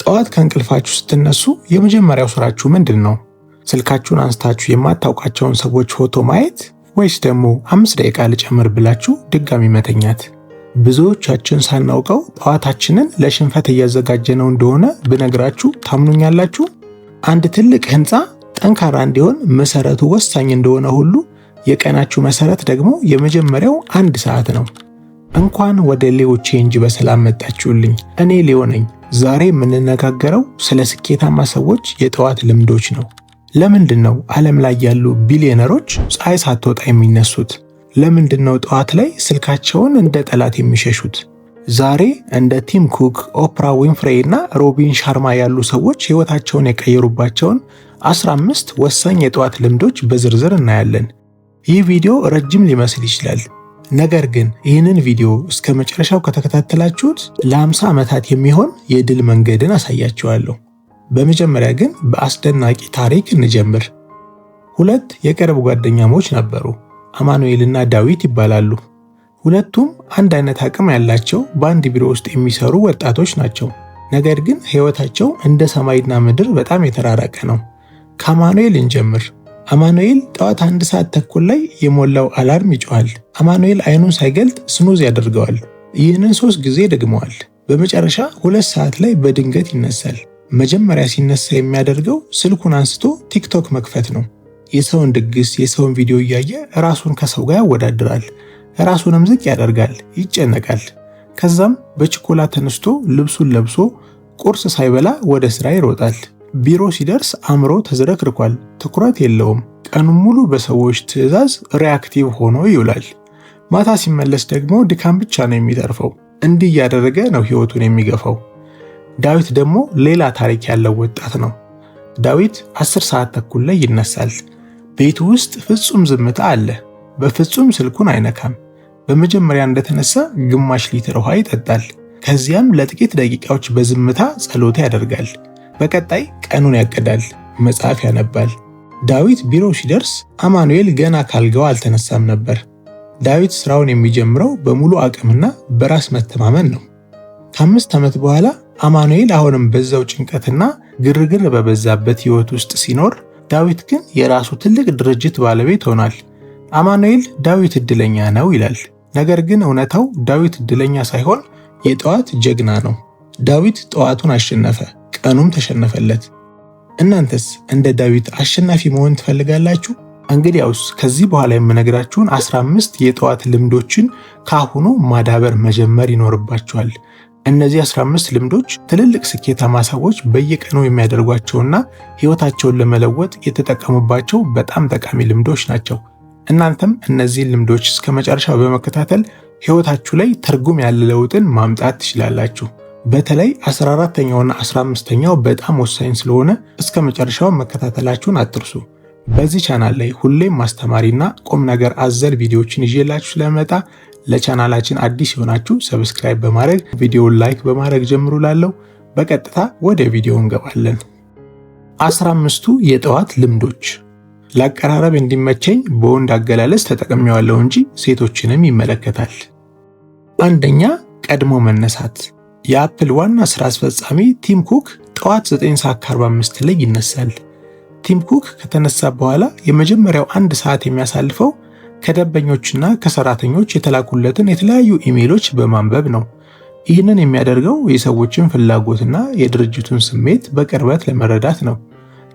ጠዋት ከእንቅልፋችሁ ስትነሱ የመጀመሪያው ስራችሁ ምንድን ነው? ስልካችሁን አንስታችሁ የማታውቃቸውን ሰዎች ፎቶ ማየት ወይስ ደግሞ 5 ደቂቃ ልጨምር ብላችሁ ድጋሚ መተኛት? ብዙዎቻችን ሳናውቀው ጠዋታችንን ለሽንፈት እያዘጋጀነው እንደሆነ ብነግራችሁ ታምኑኛላችሁ? አንድ ትልቅ ህንፃ ጠንካራ እንዲሆን መሰረቱ ወሳኝ እንደሆነ ሁሉ የቀናችሁ መሰረት ደግሞ የመጀመሪያው 1 ሰዓት ነው። እንኳን ወደ ሌዮ ቼንጅ በሰላም መጣችሁልኝ። እኔ ሌዮ ነኝ። ዛሬ የምንነጋገረው ስለ ስኬታማ ሰዎች የጠዋት ልምዶች ነው። ለምንድን ነው ዓለም ላይ ያሉ ቢሊዮነሮች ፀሐይ ሳትወጣ የሚነሱት? ለምንድን ነው ጠዋት ላይ ስልካቸውን እንደ ጠላት የሚሸሹት? ዛሬ እንደ ቲም ኩክ፣ ኦፕራ ዊንፍሬይ እና ሮቢን ሻርማ ያሉ ሰዎች ህይወታቸውን የቀየሩባቸውን 15 ወሳኝ የጠዋት ልምዶች በዝርዝር እናያለን። ይህ ቪዲዮ ረጅም ሊመስል ይችላል። ነገር ግን ይህንን ቪዲዮ እስከ መጨረሻው ከተከታተላችሁት ለ50 ዓመታት የሚሆን የድል መንገድን አሳያችኋለሁ። በመጀመሪያ ግን በአስደናቂ ታሪክ እንጀምር። 2 የቅርብ ጓደኛሞች ነበሩ። አማኑኤልና ዳዊት ይባላሉ። ሁለቱም አንድ አይነት አቅም ያላቸው በአንድ ቢሮ ውስጥ የሚሰሩ ወጣቶች ናቸው። ነገር ግን ህይወታቸው እንደ ሰማይና ምድር በጣም የተራራቀ ነው። ከአማኑኤል እንጀምር። አማኑኤል ጠዋት 1 ሰዓት ተኩል ላይ የሞላው አላርም ይጮሃል። አማኑኤል አይኑን ሳይገልጥ ስኑዝ ያደርገዋል። ይህንን 3 ጊዜ ደግመዋል። በመጨረሻ 2 ሰዓት ላይ በድንገት ይነሳል። መጀመሪያ ሲነሳ የሚያደርገው ስልኩን አንስቶ ቲክቶክ መክፈት ነው። የሰውን ድግስ፣ የሰውን ቪዲዮ እያየ ራሱን ከሰው ጋር ያወዳድራል። ራሱንም ዝቅ ያደርጋል፣ ይጨነቃል። ከዛም በችኮላ ተነስቶ ልብሱን ለብሶ ቁርስ ሳይበላ ወደ ስራ ይሮጣል። ቢሮ ሲደርስ አእምሮ ተዝረክርኳል፣ ትኩረት የለውም። ቀኑን ሙሉ በሰዎች ትዕዛዝ ሪአክቲቭ ሆኖ ይውላል። ማታ ሲመለስ ደግሞ ድካም ብቻ ነው የሚተርፈው። እንዲህ እያደረገ ነው ህይወቱን የሚገፋው። ዳዊት ደግሞ ሌላ ታሪክ ያለው ወጣት ነው። ዳዊት 10 ሰዓት ተኩል ላይ ይነሳል። ቤቱ ውስጥ ፍጹም ዝምታ አለ። በፍጹም ስልኩን አይነካም። በመጀመሪያ እንደተነሳ ግማሽ ሊትር ውሃ ይጠጣል። ከዚያም ለጥቂት ደቂቃዎች በዝምታ ጸሎት ያደርጋል። በቀጣይ ቀኑን ያቅዳል፣ መጽሐፍ ያነባል። ዳዊት ቢሮ ሲደርስ አማኑኤል ገና ካልጋው አልተነሳም ነበር። ዳዊት ስራውን የሚጀምረው በሙሉ አቅምና በራስ መተማመን ነው። ከ5 ዓመት በኋላ አማኑኤል አሁንም በዛው ጭንቀትና ግርግር በበዛበት ህይወት ውስጥ ሲኖር፣ ዳዊት ግን የራሱ ትልቅ ድርጅት ባለቤት ሆኗል። አማኑኤል ዳዊት እድለኛ ነው ይላል። ነገር ግን እውነታው ዳዊት እድለኛ ሳይሆን የጠዋት ጀግና ነው። ዳዊት ጠዋቱን አሸነፈ፣ ቀኑም ተሸነፈለት። እናንተስ እንደ ዳዊት አሸናፊ መሆን ትፈልጋላችሁ? እንግዲያውስ ከዚህ በኋላ የምነግራችሁን 15 የጠዋት ልምዶችን ካሁኑ ማዳበር መጀመር ይኖርባችኋል። እነዚህ 15 ልምዶች ትልልቅ ስኬታማ ሰዎች በየቀኑ የሚያደርጓቸውና ህይወታቸውን ለመለወጥ የተጠቀሙባቸው በጣም ጠቃሚ ልምዶች ናቸው። እናንተም እነዚህን ልምዶች እስከ መጨረሻው በመከታተል ህይወታችሁ ላይ ትርጉም ያለ ለውጥን ማምጣት ትችላላችሁ። በተለይ 14ኛውና 15ኛው በጣም ወሳኝ ስለሆነ እስከ መጨረሻው መከታተላችሁን አትርሱ። በዚህ ቻናል ላይ ሁሌም ማስተማሪና ቁም ነገር አዘል ቪዲዮዎችን ይዤላችሁ ስለመጣ ለቻናላችን አዲስ የሆናችሁ ሰብስክራይብ በማድረግ ቪዲዮውን ላይክ በማድረግ ጀምሩላለሁ። በቀጥታ ወደ ቪዲዮው እንገባለን። 15ቱ የጠዋት ልምዶች። ለአቀራረብ እንዲመቸኝ በወንድ አገላለጽ ተጠቅሜዋለሁ እንጂ ሴቶችንም ይመለከታል። አንደኛ፣ ቀድሞ መነሳት። የአፕል ዋና ስራ አስፈጻሚ ቲም ኩክ ጠዋት 9:45 ላይ ይነሳል። ቲም ኩክ ከተነሳ በኋላ የመጀመሪያው 1 ሰዓት የሚያሳልፈው ከደንበኞችና ከሰራተኞች የተላኩለትን የተለያዩ ኢሜሎች በማንበብ ነው። ይህንን የሚያደርገው የሰዎችን ፍላጎትና የድርጅቱን ስሜት በቅርበት ለመረዳት ነው።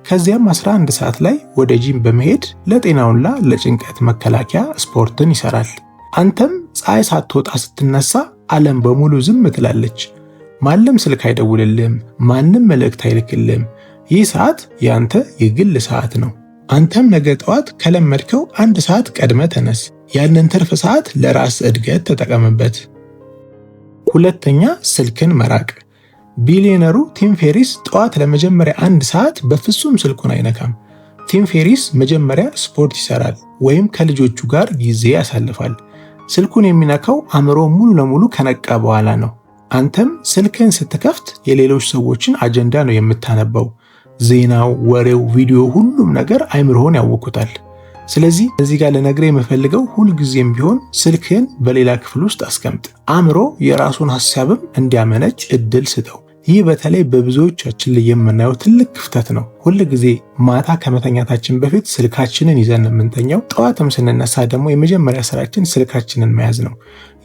ከዚያም 11 ሰዓት ላይ ወደ ጂም በመሄድ ለጤናውና ለጭንቀት መከላከያ ስፖርትን ይሰራል። አንተም ፀሐይ ሳትወጣ ስትነሳ ዓለም በሙሉ ዝም ትላለች። ማንም ስልክ አይደውልልህም፣ ማንም መልእክት አይልክልህም። ይህ ሰዓት ያንተ የግል ሰዓት ነው። አንተም ነገ ጠዋት ከለመድከው 1 ሰዓት ቀድመ ተነስ። ያንን ትርፍ ሰዓት ለራስ እድገት ተጠቀምበት። ሁለተኛ፣ ስልክን መራቅ። ቢሊዮነሩ ቲም ፌሪስ ጠዋት ለመጀመሪያ 1 ሰዓት በፍጹም ስልኩን አይነካም። ቲም ፌሪስ መጀመሪያ ስፖርት ይሰራል ወይም ከልጆቹ ጋር ጊዜ ያሳልፋል። ስልኩን የሚነካው አእምሮ ሙሉ ለሙሉ ከነቃ በኋላ ነው። አንተም ስልክን ስትከፍት የሌሎች ሰዎችን አጀንዳ ነው የምታነበው። ዜናው፣ ወሬው፣ ቪዲዮ፣ ሁሉም ነገር አእምሮህን ያውኩታል። ስለዚህ እዚህ ጋር ልነግርህ የምፈልገው ሁልጊዜም ቢሆን ስልክህን በሌላ ክፍል ውስጥ አስቀምጥ። አእምሮ የራሱን ሐሳብም እንዲያመነጭ እድል ስጠው። ይህ በተለይ በብዙዎቻችን ላይ የምናየው ትልቅ ክፍተት ነው። ሁል ጊዜ ማታ ከመተኛታችን በፊት ስልካችንን ይዘን የምንተኛው፣ ጠዋትም ስንነሳ ደግሞ የመጀመሪያ ስራችን ስልካችንን መያዝ ነው።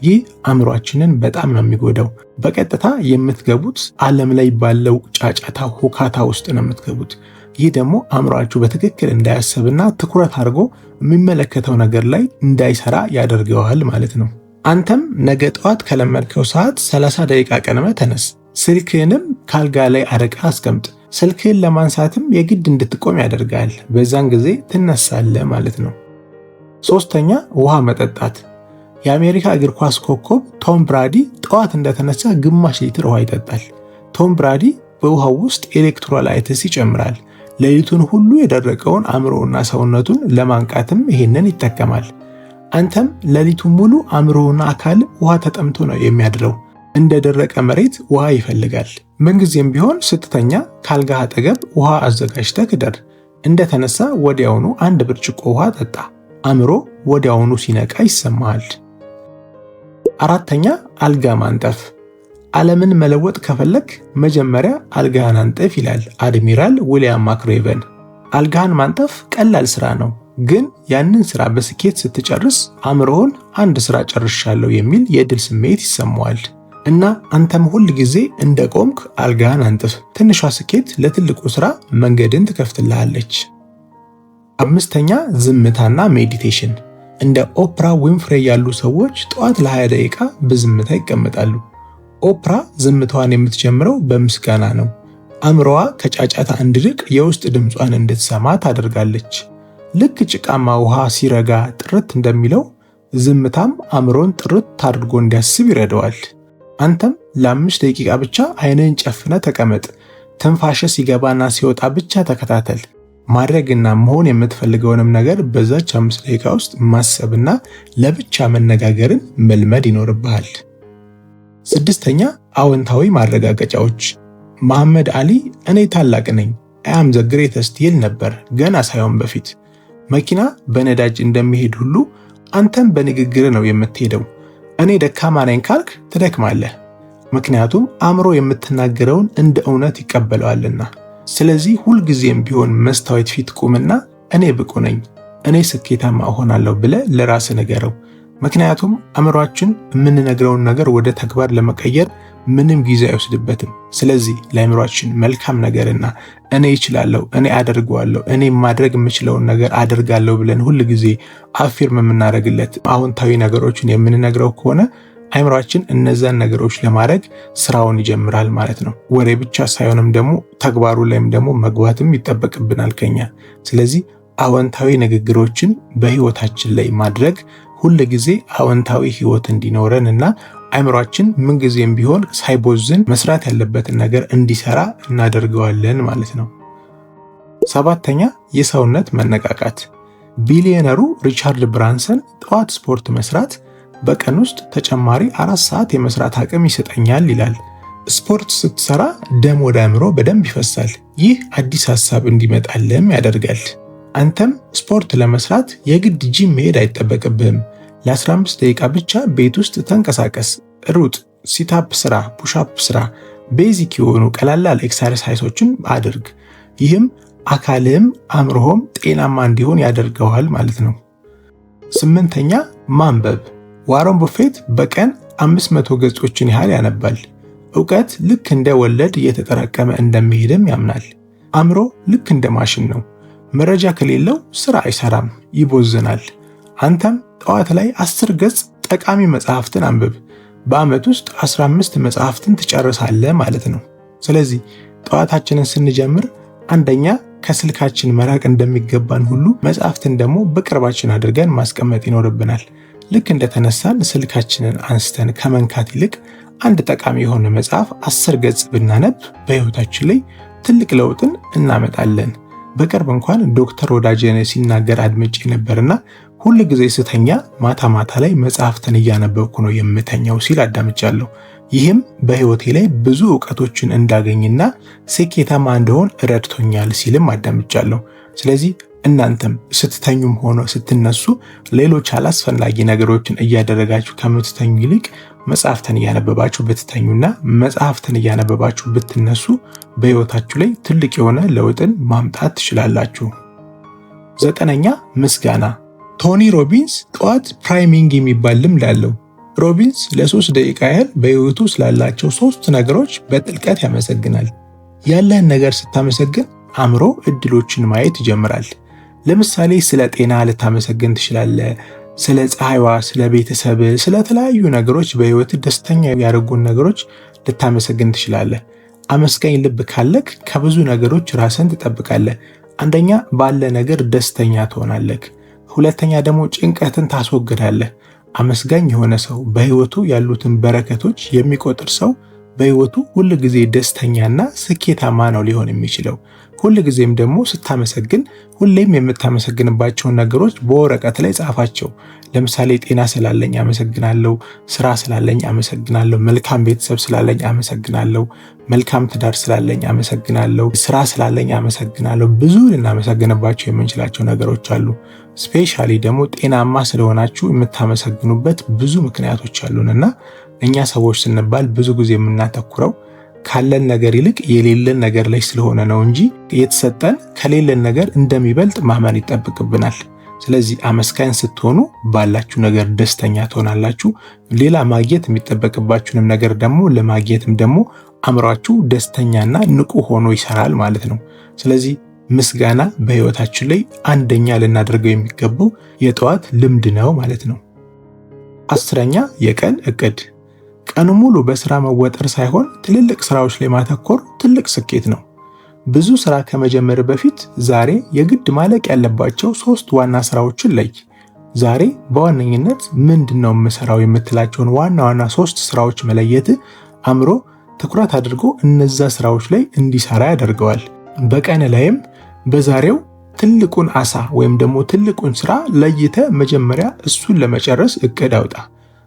ይህ አእምሯችንን በጣም ነው የሚጎዳው። በቀጥታ የምትገቡት ዓለም ላይ ባለው ጫጫታ ሁካታ ውስጥ ነው የምትገቡት። ይህ ደግሞ አእምሯችሁ በትክክል እንዳያስብና ትኩረት አድርጎ የሚመለከተው ነገር ላይ እንዳይሰራ ያደርገዋል ማለት ነው። አንተም ነገ ጠዋት ከለመድከው ሰዓት 30 ደቂቃ ቀድመህ ተነስ። ስልክህንም ካልጋ ላይ አርቀህ አስቀምጥ። ስልክህን ለማንሳትም የግድ እንድትቆም ያደርጋል። በዛን ጊዜ ትነሳለህ ማለት ነው። ሶስተኛ ውሃ መጠጣት። የአሜሪካ እግር ኳስ ኮከብ ቶም ብራዲ ጠዋት እንደተነሳ ግማሽ ሊትር ውሃ ይጠጣል። ቶም ብራዲ በውሃው ውስጥ ኤሌክትሮላይትስ ይጨምራል። ሌሊቱን ሁሉ የደረቀውን አእምሮና ሰውነቱን ለማንቃትም ይሄንን ይጠቀማል። አንተም ሌሊቱን ሙሉ አእምሮና አካል ውሃ ተጠምቶ ነው የሚያድረው። እንደ ደረቀ መሬት ውሃ ይፈልጋል። ምንጊዜም ቢሆን ስትተኛ ካልጋህ አጠገብ ውሃ አዘጋጅተህ ክደር። እንደተነሳ ወዲያውኑ 1 ብርጭቆ ውሃ ጠጣ። አእምሮ ወዲያውኑ ሲነቃ ይሰማሃል። አራተኛ አልጋ ማንጠፍ። ዓለምን መለወጥ ከፈለክ መጀመሪያ አልጋህን አንጥፍ ይላል አድሚራል ዊሊያም ማክሬቨን። አልጋህን ማንጠፍ ቀላል ስራ ነው፣ ግን ያንን ስራ በስኬት ስትጨርስ አእምሮህን አንድ ስራ ጨርሻለሁ የሚል የድል ስሜት ይሰማዋል። እና አንተም ሁል ጊዜ እንደ ቆምክ አልጋህን አንጥፍ። ትንሿ ስኬት ለትልቁ ስራ መንገድን ትከፍትልሃለች። አምስተኛ ዝምታና ሜዲቴሽን። እንደ ኦፕራ ዊንፍሬ ያሉ ሰዎች ጠዋት ለ20 ደቂቃ በዝምታ ይቀመጣሉ። ኦፕራ ዝምታዋን የምትጀምረው በምስጋና ነው። አእምሮዋ ከጫጫታ እንዲርቅ የውስጥ ድምጿን እንድትሰማ ታደርጋለች። ልክ ጭቃማ ውሃ ሲረጋ ጥርት እንደሚለው ዝምታም አእምሮን ጥርት አድርጎ እንዲያስብ ይረዳዋል። አንተም ለ5 ደቂቃ ብቻ ዓይንህን ጨፍነህ ተቀመጥ። ትንፋሽ ሲገባና ሲወጣ ብቻ ተከታተል። ማድረግና መሆን የምትፈልገውንም ነገር በዛች 5 ደቂቃ ውስጥ ማሰብና ለብቻ መነጋገርን መልመድ ይኖርብሃል። ስድስተኛ አዎንታዊ ማረጋገጫዎች። መሐመድ አሊ እኔ ታላቅ ነኝ አም ዘ ግሬተስት ይል ነበር ገና ሳይሆን በፊት። መኪና በነዳጅ እንደሚሄድ ሁሉ አንተም በንግግር ነው የምትሄደው። እኔ ደካማ ነኝ ካልክ ትደክማለህ፣ ምክንያቱም አእምሮ የምትናገረውን እንደ እውነት ይቀበለዋልና። ስለዚህ ሁልጊዜም ቢሆን መስታወት ፊት ቁምና እኔ ብቁ ነኝ፣ እኔ ስኬታማ እሆናለሁ ብለህ ለራስህ ንገረው። ምክንያቱም አእምሯችን የምንነግረውን ነገር ወደ ተግባር ለመቀየር ምንም ጊዜ አይወስድበትም። ስለዚህ ለአእምሯችን መልካም ነገርና እኔ እችላለሁ፣ እኔ አደርገዋለሁ፣ እኔ ማድረግ የምችለውን ነገር አደርጋለሁ ብለን ሁል ጊዜ አፊርም የምናደርግለት አዎንታዊ ነገሮችን የምንነግረው ከሆነ አእምሯችን እነዛን ነገሮች ለማድረግ ስራውን ይጀምራል ማለት ነው። ወሬ ብቻ ሳይሆንም ደግሞ ተግባሩ ላይም ደግሞ መግባትም ይጠበቅብናል ከኛ። ስለዚህ አዎንታዊ ንግግሮችን በህይወታችን ላይ ማድረግ ሁል ጊዜ አዎንታዊ ህይወት እንዲኖረን እና አእምሯችን ምንጊዜም ቢሆን ሳይቦዝን መስራት ያለበትን ነገር እንዲሰራ እናደርገዋለን ማለት ነው። ሰባተኛ የሰውነት መነቃቃት። ቢሊዮነሩ ሪቻርድ ብራንሰን ጠዋት ስፖርት መስራት በቀን ውስጥ ተጨማሪ 4 ሰዓት የመስራት አቅም ይሰጠኛል ይላል። ስፖርት ስትሰራ ደም ወደ አእምሮ በደንብ ይፈሳል። ይህ አዲስ ሐሳብ እንዲመጣልህም ያደርጋል። አንተም ስፖርት ለመስራት የግድ ጂም መሄድ አይጠበቅብህም። ለ15 ደቂቃ ብቻ ቤት ውስጥ ተንቀሳቀስ፣ ሩጥ፣ ሲታፕ ስራ፣ ፑሻፕ ስራ፣ ቤዚክ የሆኑ ቀላል ኤክሰርሳይሶችን አድርግ። ይህም አካልህም አእምሮህም ጤናማ እንዲሆን ያደርገዋል ማለት ነው። 8ኛ ማንበብ። ዋረን ቡፌት በቀን 500 ገጾችን ያህል ያነባል። ዕውቀት ልክ እንደ ወለድ እየተጠራቀመ እንደሚሄድም ያምናል። አእምሮ ልክ እንደ ማሽን ነው። መረጃ ከሌለው ስራ አይሰራም፣ ይቦዝናል። አንተም ጠዋት ላይ 10 ገጽ ጠቃሚ መጽሐፍትን አንብብ። በዓመት ውስጥ 15 መጽሐፍትን ትጨርሳለህ ማለት ነው። ስለዚህ ጠዋታችንን ስንጀምር አንደኛ ከስልካችን መራቅ እንደሚገባን ሁሉ መጽሐፍትን ደግሞ በቅርባችን አድርገን ማስቀመጥ ይኖርብናል። ልክ እንደተነሳን ስልካችንን አንስተን ከመንካት ይልቅ አንድ ጠቃሚ የሆነ መጽሐፍ 10 ገጽ ብናነብ በሕይወታችን ላይ ትልቅ ለውጥን እናመጣለን። በቅርብ እንኳን ዶክተር ወዳጄነ ሲናገር አድምጬ ነበርና ሁል ጊዜ ስተኛ ማታ ማታ ላይ መጽሐፍትን እያነበብኩ ነው የምተኛው ሲል አዳምጫለሁ። ይህም በሕይወቴ ላይ ብዙ ዕውቀቶችን እንዳገኝና ስኬታማ እንደሆን ረድቶኛል ሲልም አዳምጫለሁ። ስለዚህ እናንተም ስትተኙም ሆነ ስትነሱ ሌሎች አላስፈላጊ ነገሮችን እያደረጋችሁ ከምትተኙ ይልቅ መጽሐፍትን እያነበባችሁ ብትተኙና መጽሐፍትን እያነበባችሁ ብትነሱ በህይወታችሁ ላይ ትልቅ የሆነ ለውጥን ማምጣት ትችላላችሁ። 9ኛ ምስጋና። ቶኒ ሮቢንስ ጠዋት ፕራይሚንግ የሚባል ልምድ አለው። ሮቢንስ ለ3 ደቂቃ ያህል በህይወቱ ስላላቸው 3 ነገሮች በጥልቀት ያመሰግናል። ያለህን ነገር ስታመሰግን አእምሮ እድሎችን ማየት ይጀምራል። ለምሳሌ ስለ ጤና ልታመሰግን ትችላለህ። ስለ ፀሐይዋ፣ ስለ ቤተሰብ፣ ስለ ተለያዩ ነገሮች በህይወት ደስተኛ ያደርጉን ነገሮች ልታመሰግን ትችላለህ። አመስጋኝ ልብ ካለክ ከብዙ ነገሮች ራስን ትጠብቃለህ። አንደኛ ባለ ነገር ደስተኛ ትሆናለህ። ሁለተኛ ደግሞ ጭንቀትን ታስወግዳለህ። አመስጋኝ የሆነ ሰው በህይወቱ ያሉትን በረከቶች የሚቆጥር ሰው በህይወቱ ሁል ጊዜ ደስተኛና ስኬታማ ነው ሊሆን የሚችለው። ሁል ጊዜም ደግሞ ስታመሰግን ሁሌም የምታመሰግንባቸውን ነገሮች በወረቀት ላይ ጻፋቸው። ለምሳሌ ጤና ስላለኝ አመሰግናለሁ፣ ስራ ስላለኝ አመሰግናለሁ፣ መልካም ቤተሰብ ስላለኝ አመሰግናለሁ፣ መልካም ትዳር ስላለኝ አመሰግናለሁ፣ ስራ ስላለኝ አመሰግናለሁ። ብዙ ልናመሰግንባቸው የምንችላቸው ነገሮች አሉ። ስፔሻሊ ደግሞ ጤናማ ስለሆናችሁ የምታመሰግኑበት ብዙ ምክንያቶች አሉንና እኛ ሰዎች ስንባል ብዙ ጊዜ የምናተኩረው ካለን ነገር ይልቅ የሌለን ነገር ላይ ስለሆነ ነው እንጂ የተሰጠን ከሌለን ነገር እንደሚበልጥ ማመን ይጠብቅብናል። ስለዚህ አመስጋኝ ስትሆኑ ባላችሁ ነገር ደስተኛ ትሆናላችሁ። ሌላ ማግኘት የሚጠበቅባችሁንም ነገር ደግሞ ለማግኘትም ደግሞ አእምሯችሁ ደስተኛና ንቁ ሆኖ ይሰራል ማለት ነው። ስለዚህ ምስጋና በህይወታችን ላይ አንደኛ ልናደርገው የሚገባው የጠዋት ልምድ ነው ማለት ነው። 10ኛ የቀን እቅድ። ቀኑ ሙሉ በስራ መወጠር ሳይሆን ትልልቅ ስራዎች ላይ ማተኮር ትልቅ ስኬት ነው። ብዙ ስራ ከመጀመር በፊት ዛሬ የግድ ማለቅ ያለባቸው 3 ዋና ስራዎችን ለይ። ዛሬ በዋነኝነት ምንድነው የምሰራው የምትላቸውን ዋና ዋና 3 ስራዎች መለየት አእምሮ ትኩረት አድርጎ እነዛ ስራዎች ላይ እንዲሰራ ያደርገዋል። በቀን ላይም በዛሬው ትልቁን አሳ ወይም ደግሞ ትልቁን ስራ ለይተ መጀመሪያ እሱን ለመጨረስ እቅድ አውጣ።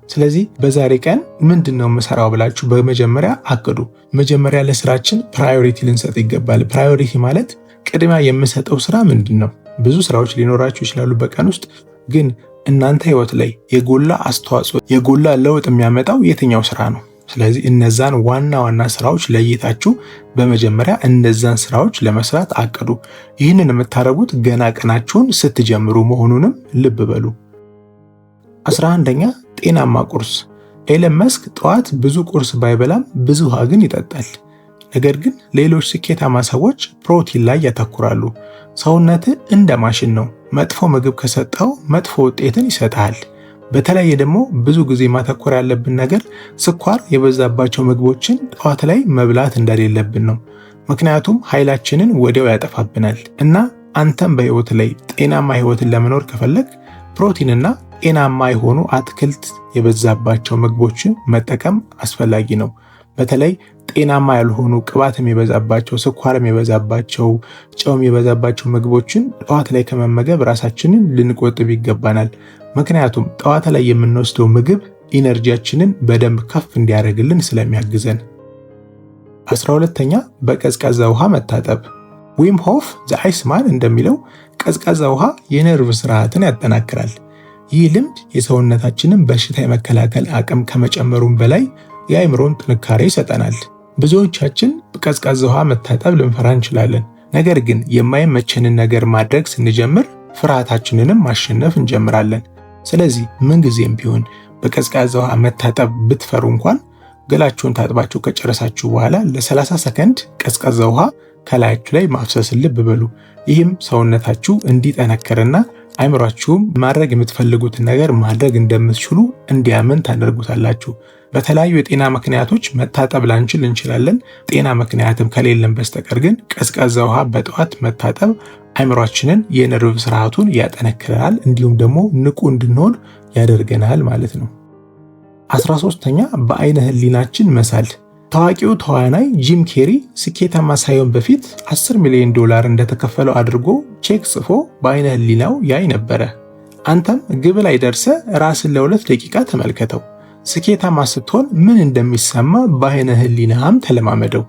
ስለዚህ በዛሬ ቀን ምንድነው የምሰራው ብላችሁ በመጀመሪያ አቅዱ። መጀመሪያ ለስራችን ፕራዮሪቲ ልንሰጥ ይገባል። ፕራዮሪቲ ማለት ቅድሚያ የምሰጠው ስራ ምንድነው? ብዙ ስራዎች ሊኖራችሁ ይችላሉ በቀን ውስጥ፣ ግን እናንተ ህይወት ላይ የጎላ አስተዋጽኦ የጎላ ለውጥ የሚያመጣው የትኛው ስራ ነው? ስለዚህ እነዛን ዋና ዋና ስራዎች ለይታችሁ በመጀመሪያ እነዛን ስራዎች ለመስራት አቅዱ። ይህንን የምታደርጉት ገና ቀናችሁን ስትጀምሩ መሆኑንም ልብ በሉ። 11ኛ ጤናማ ቁርስ። ኤለን መስክ ጠዋት ብዙ ቁርስ ባይበላም ብዙ ውሃ ግን ይጠጣል። ነገር ግን ሌሎች ስኬታማ ሰዎች ፕሮቲን ላይ ያተኩራሉ። ሰውነት እንደ ማሽን ነው። መጥፎ ምግብ ከሰጠው መጥፎ ውጤትን ይሰጣል። በተለይ ደግሞ ብዙ ጊዜ ማተኮር ያለብን ነገር ስኳር የበዛባቸው ምግቦችን ጠዋት ላይ መብላት እንደሌለብን ነው። ምክንያቱም ኃይላችንን ወዲያው ያጠፋብናል እና አንተም በህይወት ላይ ጤናማ ህይወትን ለመኖር ከፈለግ ፕሮቲንና ጤናማ የሆኑ አትክልት የበዛባቸው ምግቦችን መጠቀም አስፈላጊ ነው። በተለይ ጤናማ ያልሆኑ ቅባትም የበዛባቸው፣ ስኳርም የበዛባቸው፣ ጨውም የበዛባቸው ምግቦችን ጠዋት ላይ ከመመገብ ራሳችንን ልንቆጥብ ይገባናል። ምክንያቱም ጠዋት ላይ የምንወስደው ምግብ ኢነርጂያችንን በደንብ ከፍ እንዲያደርግልን ስለሚያግዘን። 12ኛ በቀዝቃዛ ውሃ መታጠብ። ዊም ሆፍ ዘ አይስማን እንደሚለው ቀዝቃዛ ውሃ የነርቭ ስርዓትን ያጠናክራል። ይህ ልምድ የሰውነታችንን በሽታ የመከላከል አቅም ከመጨመሩም በላይ የአእምሮን ጥንካሬ ይሰጠናል። ብዙዎቻችን በቀዝቃዛ ውሃ መታጠብ ልንፈራ እንችላለን። ነገር ግን የማይመቸንን ነገር ማድረግ ስንጀምር ፍርሃታችንንም ማሸነፍ እንጀምራለን። ስለዚህ ምንጊዜም ቢሆን በቀዝቃዛ ውሃ መታጠብ ብትፈሩ እንኳን ገላችሁን ታጥባችሁ ከጨረሳችሁ በኋላ ለ30 ሰከንድ ቀዝቃዛ ውሃ ከላያችሁ ላይ ማፍሰስን ልብ በሉ። ይህም ሰውነታችሁ እንዲጠነክርና አይምሯችሁም ማድረግ የምትፈልጉትን ነገር ማድረግ እንደምትችሉ እንዲያምን ታደርጉታላችሁ። በተለያዩ የጤና ምክንያቶች መታጠብ ላንችል እንችላለን። ጤና ምክንያትም ከሌለን በስተቀር ግን ቀዝቃዛ ውሃ በጠዋት መታጠብ አይምሯችንን የነርቭ ስርዓቱን ያጠነክራል፣ እንዲሁም ደግሞ ንቁ እንድንሆን ያደርገናል ማለት ነው። 13ኛ በአይነ ህሊናችን መሳል። ታዋቂው ተዋናይ ጂም ኬሪ ስኬታማ ሳይሆን በፊት $10 ሚሊዮን እንደተከፈለው አድርጎ ቼክ ጽፎ በአይነ ህሊናው ያይ ነበረ። አንተም ግብ ላይ ደርሰ ራስን ለ2 ደቂቃ ተመልከተው። ስኬታማ ስትሆን ምን እንደሚሰማ በአይነ ህሊናህም ተለማመደው።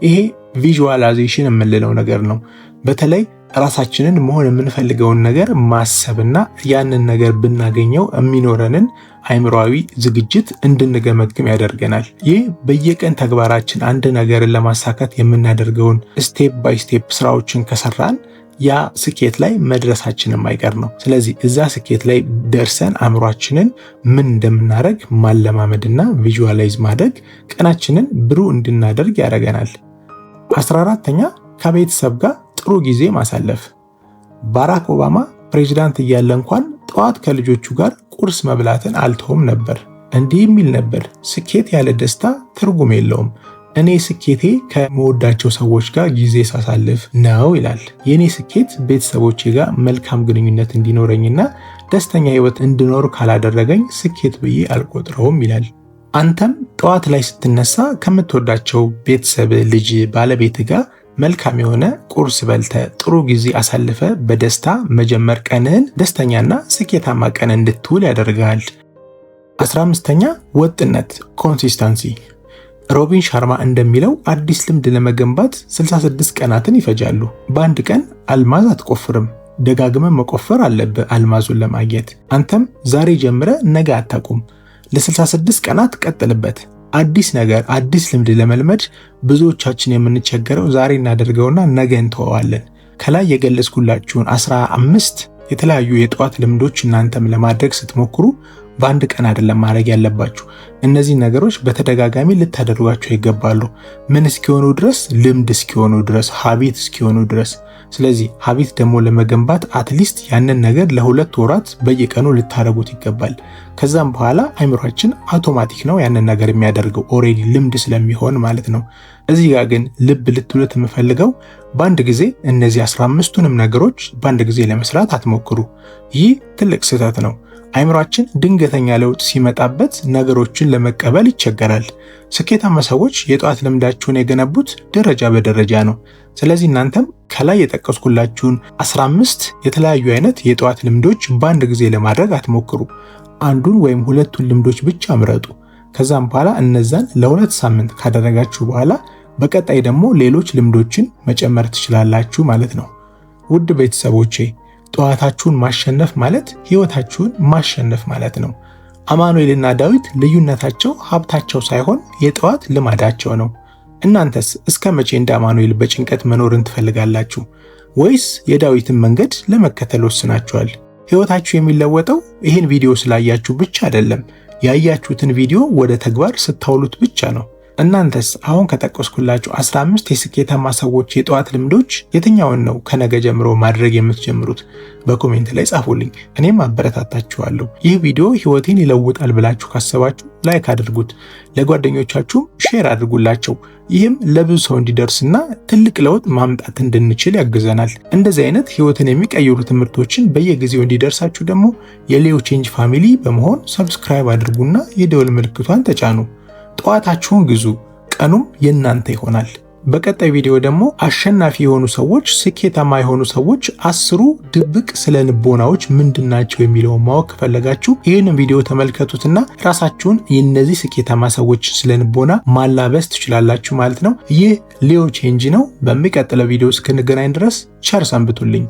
ይሄ ቪዥዋላይዜሽን የምንለው ነገር ነው። በተለይ ራሳችንን መሆን የምንፈልገውን ነገር ማሰብና ያንን ነገር ብናገኘው የሚኖረንን አእምሮአዊ ዝግጅት እንድንገመግም ያደርገናል። ይህ በየቀን ተግባራችን አንድ ነገርን ለማሳካት የምናደርገውን ስቴፕ ባይ ስቴፕ ስራዎችን ከሰራን ያ ስኬት ላይ መድረሳችን የማይቀር ነው። ስለዚህ እዛ ስኬት ላይ ደርሰን አእምሯችንን ምን እንደምናደርግ ማለማመድና ቪዥዋላይዝ ማድረግ ቀናችንን ብሩህ እንድናደርግ ያደርገናል። 14ኛ ከቤተሰብ ጋር ጥሩ ጊዜ ማሳለፍ። ባራክ ኦባማ ፕሬዚዳንት እያለ እንኳን ጠዋት ከልጆቹ ጋር ቁርስ መብላትን አልተውም ነበር። እንዲህ የሚል ነበር፣ ስኬት ያለ ደስታ ትርጉም የለውም። እኔ ስኬቴ ከመወዳቸው ሰዎች ጋር ጊዜ ሳሳልፍ ነው ይላል። የኔ ስኬት ቤተሰቦቼ ጋር መልካም ግንኙነት እንዲኖረኝና ደስተኛ ህይወት እንድኖር ካላደረገኝ ስኬት ብዬ አልቆጥረውም ይላል። አንተም ጠዋት ላይ ስትነሳ ከምትወዳቸው ቤተሰብ፣ ልጅ፣ ባለቤት ጋር መልካም የሆነ ቁርስ በልተ ጥሩ ጊዜ አሳልፈ በደስታ መጀመር ቀንህን ደስተኛና ስኬታማ ቀን እንድትውል ያደርጋል። 15ኛ ወጥነት ኮንሲስተንሲ። ሮቢን ሻርማ እንደሚለው አዲስ ልምድ ለመገንባት 66 ቀናትን ይፈጃሉ። በአንድ ቀን አልማዝ አትቆፍርም፣ ደጋግመን መቆፈር አለብህ አልማዙን ለማግኘት። አንተም ዛሬ ጀምረ ነገ አታቁም፣ ለ66 ቀናት ቀጥልበት። አዲስ ነገር አዲስ ልምድ ለመልመድ ብዙዎቻችን የምንቸገረው ዛሬ እናደርገውና ነገ እንተዋዋለን። ከላይ የገለጽኩላችሁን 15 የተለያዩ የጠዋት ልምዶች እናንተም ለማድረግ ስትሞክሩ በአንድ ቀን አይደለም ማድረግ ያለባችሁ። እነዚህ ነገሮች በተደጋጋሚ ልታደርጓቸው ይገባሉ። ምን እስኪሆኑ ድረስ? ልምድ እስኪሆኑ ድረስ፣ ሀቢት እስኪሆኑ ድረስ። ስለዚህ ሀቢት ደግሞ ለመገንባት አትሊስት ያንን ነገር ለ2 ወራት በየቀኑ ልታደርጉት ይገባል። ከዛም በኋላ አይምሯችን አውቶማቲክ ነው ያንን ነገር የሚያደርገው ኦሬዲ ልምድ ስለሚሆን ማለት ነው። እዚህ ጋር ግን ልብ ልትሉት የምፈልገው በአንድ ጊዜ እነዚህ 15ቱንም ነገሮች በአንድ ጊዜ ለመስራት አትሞክሩ። ይህ ትልቅ ስህተት ነው። አይምሯችን ድንገተኛ ለውጥ ሲመጣበት ነገሮችን ለመቀበል ይቸገራል። ስኬታማ ሰዎች የጠዋት ልምዳቸውን የገነቡት ደረጃ በደረጃ ነው። ስለዚህ እናንተም ከላይ የጠቀስኩላችሁን 15 የተለያዩ አይነት የጠዋት ልምዶች በአንድ ጊዜ ለማድረግ አትሞክሩ። አንዱን ወይም 2ቱን ልምዶች ብቻ ምረጡ። ከዛም በኋላ እነዛን ለ2 ሳምንት ካደረጋችሁ በኋላ በቀጣይ ደግሞ ሌሎች ልምዶችን መጨመር ትችላላችሁ ማለት ነው። ውድ ቤተሰቦቼ ጠዋታችሁን ማሸነፍ ማለት ህይወታችሁን ማሸነፍ ማለት ነው። አማኑኤልና ዳዊት ልዩነታቸው ሀብታቸው ሳይሆን የጠዋት ልማዳቸው ነው። እናንተስ እስከ መቼ እንደ አማኑኤል በጭንቀት መኖርን ትፈልጋላችሁ? ወይስ የዳዊትን መንገድ ለመከተል ወስናችኋል? ህይወታችሁ የሚለወጠው ይህን ቪዲዮ ስላያችሁ ብቻ አይደለም፣ ያያችሁትን ቪዲዮ ወደ ተግባር ስታውሉት ብቻ ነው። እናንተስ አሁን ከጠቀስኩላችሁ 15 የስኬታማ ሰዎች የጠዋት ልምዶች የትኛውን ነው ከነገ ጀምሮ ማድረግ የምትጀምሩት? በኮሜንት ላይ ጻፉልኝ፣ እኔም አበረታታችኋለሁ። ይህ ቪዲዮ ህይወቴን ይለውጣል ብላችሁ ካሰባችሁ ላይክ አድርጉት፣ ለጓደኞቻችሁም ሼር አድርጉላቸው። ይህም ለብዙ ሰው እንዲደርስና ትልቅ ለውጥ ማምጣት እንድንችል ያግዘናል። እንደዚህ አይነት ህይወትን የሚቀይሩ ትምህርቶችን በየጊዜው እንዲደርሳችሁ ደግሞ የሌዮ ቼንጅ ፋሚሊ በመሆን ሰብስክራይብ አድርጉና የደወል ምልክቷን ተጫኑ። ጠዋታችሁን ግዙ፣ ቀኑም የእናንተ ይሆናል። በቀጣይ ቪዲዮ ደግሞ አሸናፊ የሆኑ ሰዎች፣ ስኬታማ የሆኑ ሰዎች 10 ድብቅ ስነ ልቦናዎች ምንድናቸው የሚለውን ማወቅ ከፈለጋችሁ ይህንን ቪዲዮ ተመልከቱትና ራሳችሁን የእነዚህ ስኬታማ ሰዎች ስነ ልቦና ማላበስ ትችላላችሁ ማለት ነው። ይህ ሌዮ ቼንጅ ነው። በሚቀጥለው ቪዲዮ እስክንገናኝ ድረስ ቸር ሰንብቱልኝ።